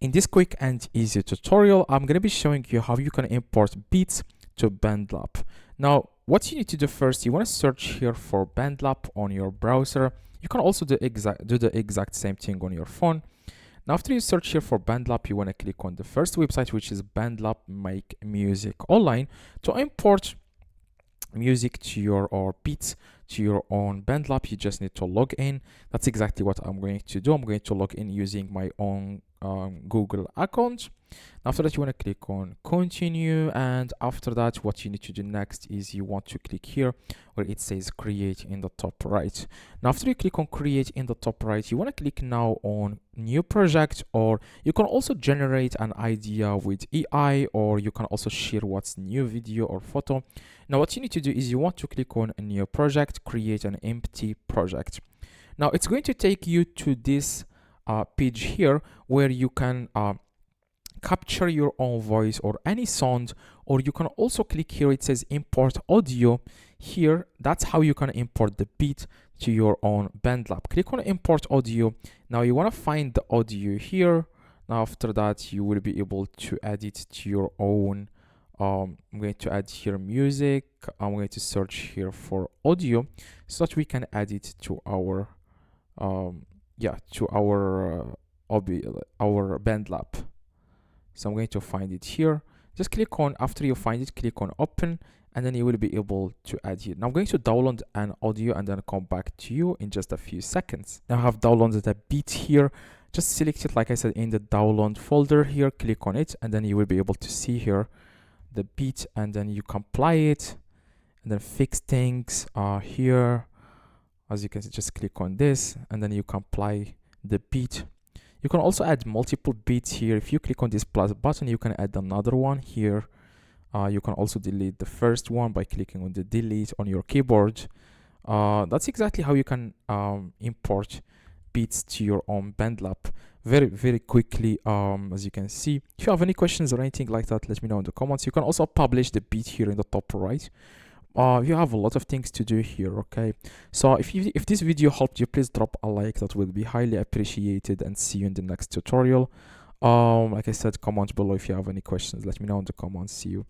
In this quick and easy tutorial, I'm going to be showing you how you can import beats to BandLab. Now, what you need to do first, you want to search here for BandLab on your browser. You can also do the exact same thing on your phone. Now, after you search here for BandLab, you want to click on the first website, which is BandLab Make Music Online, to import music to your or beats to your own BandLab. You just need to log in. That's exactly what I'm going to do. I'm going to log in using my own Google account. After that, you want to click on continue, and after that, what you need to do next is you want to click here where it says create in the top right. Now, after you click on create in the top right, you want to click now on new project, or you can also generate an idea with AI, or you can also share what's new video or photo. Now, what you need to do is you want to click on a new project, create an empty project. Now, it's going to take you to this page here where you can capture your own voice or any sound, or you can also click here, it says import audio here. That's how you can import the beat to your own BandLab. Click on import audio. Now you want to find the audio here. Now after that, you will be able to add it to your own. I'm going to add here music. I'm going to search here for audio so that we can add it to our our BandLab. So I'm going to find it here. Just click on, after you find it, click on open, and then you will be able to add it. Now I'm going to download an audio and then come back to you in just a few seconds. Now I have downloaded a beat here. Just select it, like I said, in the download folder here, click on it, and then you will be able to see here the beat, and then you compile it and then fix things here. As you can see, just click on this and then you compile the beat. You can also add multiple beats here. If you click on this plus button, you can add another one here. You can also delete the first one by clicking on the delete on your keyboard. That's exactly how you can import beats to your own BandLab very quickly, as you can see. If you have any questions or anything like that, let me know in the comments. You can also publish the beat here in the top right. You have a lot of things to do here. Okay, so if this video helped you, please drop a like. That will be highly appreciated, and see you in the next tutorial. Like I said, comment below if you have any questions. Let me know in the comments. See you.